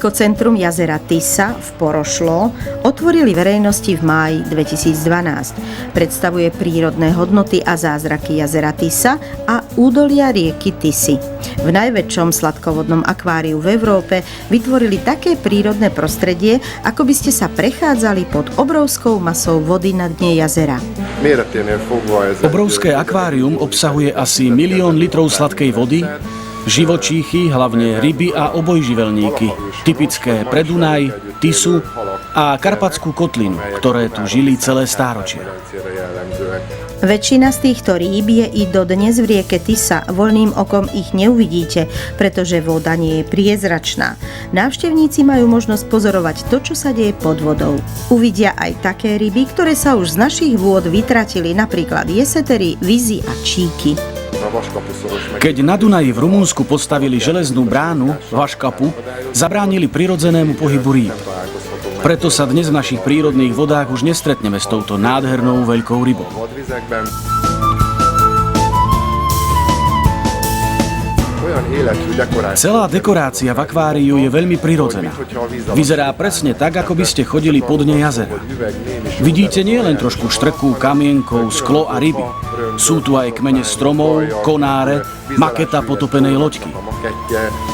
Ekocentrum jazera Tisa v Porošlo otvorili verejnosti v máji 2012. Predstavuje prírodné hodnoty a zázraky jazera Tisa a údolia rieky Tisy. V najväčšom sladkovodnom akváriu v Európe vytvorili také prírodné prostredie, ako by ste sa prechádzali pod obrovskou masou vody na dne jazera. Obrovské akvárium obsahuje asi 1 000 000 litrov sladkej vody, živočíchy, hlavne ryby a obojživelníky, typické pre Dunaj, Tisu a Karpatskú kotlinu, ktoré tu žili celé stáročia. Väčšina z týchto rýb je i dodnes v rieke Tisa. Voľným okom ich neuvidíte, pretože voda nie je priezračná. Návštevníci majú možnosť pozorovať to, čo sa deje pod vodou. Uvidia aj také ryby, ktoré sa už z našich vôd vytratili, napríklad jesetery, vizy a číky. Keď na Dunaji v Rumunsku postavili železnú bránu, Vaškapu, zabránili prirodzenému pohybu rýb. Preto sa dnes v našich prírodných vodách už nestretneme s touto nádhernou veľkou rybou. Celá dekorácia v akváriu je veľmi prirodzená. Vyzerá presne tak, ako by ste chodili po dne jazera. Vidíte nie len trošku štrku, kamienkov, sklo a ryby. Sú tu aj kmene stromov, konáre, maketa potopenej loďky.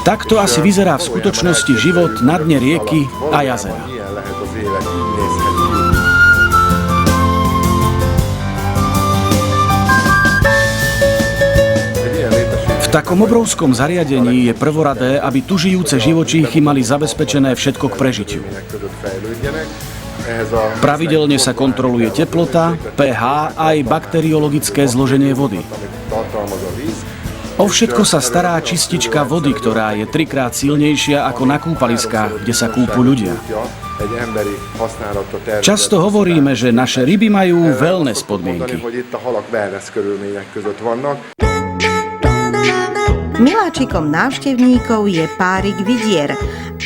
Takto asi vyzerá v skutočnosti život na dne rieky a jazera. V takom obrovskom zariadení je prvoradé, aby tu žijúce živočíchy mali zabezpečené všetko k prežitiu. Pravidelne sa kontroluje teplota, pH a aj bakteriologické zloženie vody. O všetko sa stará čistička vody, ktorá je 3-krát silnejšia ako na kúpaliskách, kde sa kúpu ľudia. Často hovoríme, že naše ryby majú wellness podmienky. Miláčikom návštevníkov je párik vidier.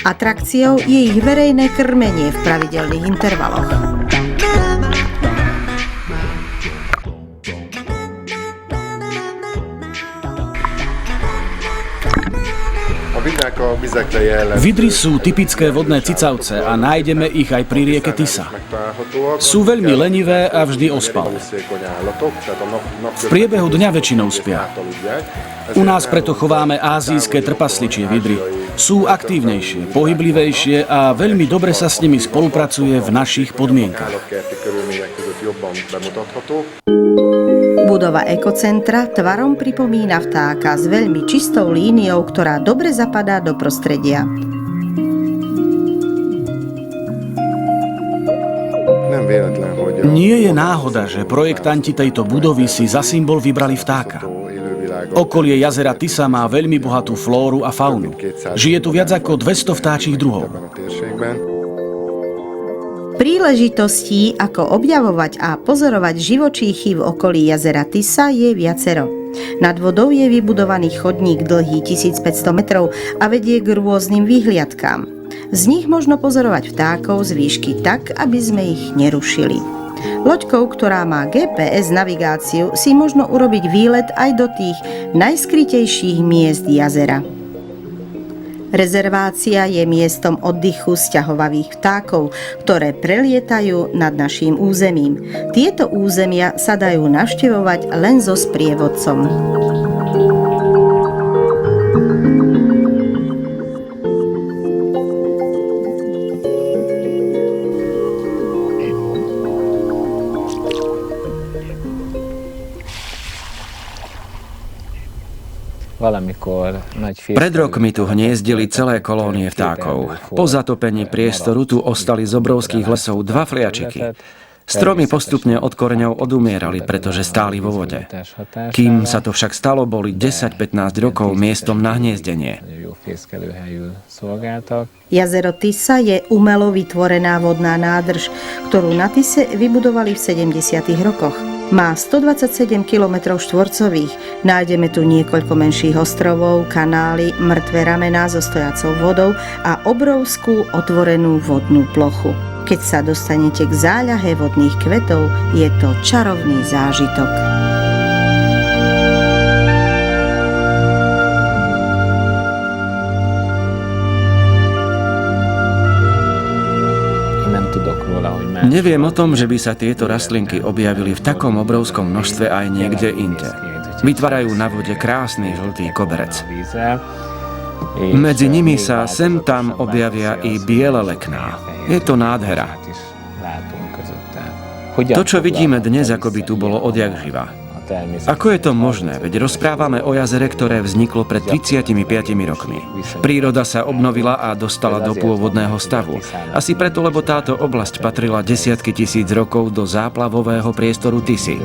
Atrakciou je ich verejné krmenie v pravidelných intervaloch. Vidry sú typické vodné cicavce a nájdeme ich aj pri rieke Tisa. Sú veľmi lenivé a vždy ospalé. V priebehu dňa väčšinou spia. U nás preto chováme ázijské trpasličie vidry. Sú aktívnejšie, pohyblivejšie a veľmi dobre sa s nimi spolupracuje v našich podmienkach. Budova ekocentra tvarom pripomína vtáka s veľmi čistou líniou, ktorá dobre zapadá do prostredia. Nie je náhoda, že projektanti tejto budovy si za symbol vybrali vtáka. Okolie jazera Tisa má veľmi bohatú flóru a faunu. Žije tu viac ako 200 vtáčich druhov. Príležitostí, ako objavovať a pozorovať živočíchy v okolí jazera Tisa, je viacero. Nad vodou je vybudovaný chodník dlhý 1500 metrov a vedie k rôznym výhliadkám. Z nich možno pozorovať vtákov z výšky tak, aby sme ich nerušili. Loďkou, ktorá má GPS navigáciu, si možno urobiť výlet aj do tých najskrytejších miest jazera. Rezervácia je miestom oddychu sťahovavých vtákov, ktoré prelietajú nad naším územím. Tieto územia sa dajú navštevovať len so sprievodcom. Pred rokmi tu hniezdili celé kolónie vtákov. Po zatopení priestoru tu ostali z obrovských lesov 2 fliačiky. Stromy postupne od koreňov odumierali, pretože stáli vo vode. Kým sa to však stalo, boli 10-15 rokov miestom na hniezdenie. Jazero Tisa je umelo vytvorená vodná nádrž, ktorú na Tise vybudovali v 70. rokoch. Má 127 km štvorcových. Nájdeme tu niekoľko menších ostrovov, kanály, mŕtve ramená so stojacou vodou a obrovskú otvorenú vodnú plochu. Keď sa dostanete k záľahe vodných kvetov, je to čarovný zážitok. Neviem o tom, že by sa tieto rastlinky objavili v takom obrovskom množstve aj niekde inde. Vytvárajú na vode krásny žltý koberec. Medzi nimi sa sem tam objavia i biele lekná. Je to nádhera. To, čo vidíme dnes, ako by tu bolo odjakživa. Ako je to možné? Veď rozprávame o jazere, ktoré vzniklo pred 35 rokmi. Príroda sa obnovila a dostala do pôvodného stavu. Asi preto, lebo táto oblasť patrila desiatky tisíc rokov do záplavového priestoru Tisy.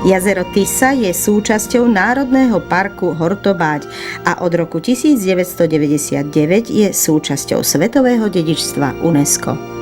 Jazero Tisa je súčasťou Národného parku Hortobáď a od roku 1999 je súčasťou Svetového dedičstva UNESCO.